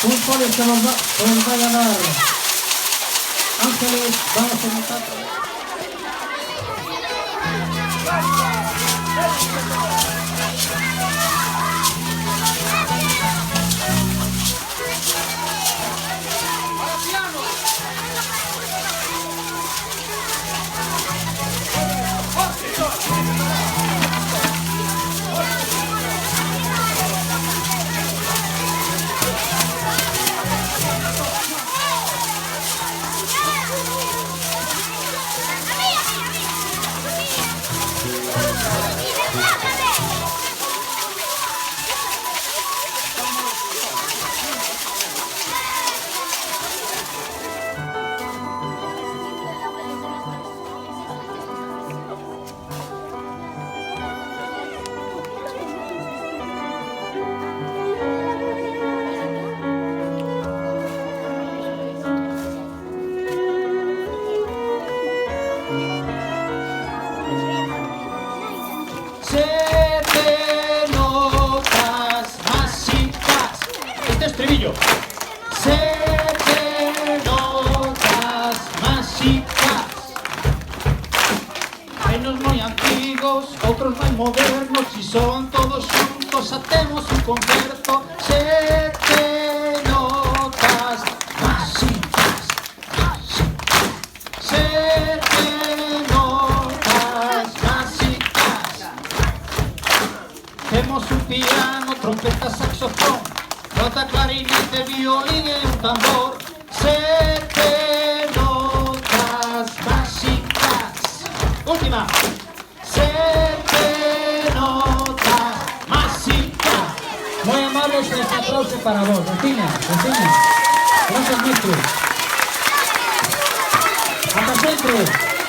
un folio que nos va a ganar Ángeles. Vamos a montar. Estribillo. Se te notas más chicas. Hay unos muy antiguos, otros muy modernos, y son todos juntos, hacemos un concierto. Se te notas más chicas. Se te notas más chicas. Hacemos un piano, trompeta, saxofón, flauta, clarinete, violín y un tambor. Se te notas básicas. Última. Se te notas básicas. Muy amables, este aplauso para vos. Martina. Gracias, maestro. Hasta siempre.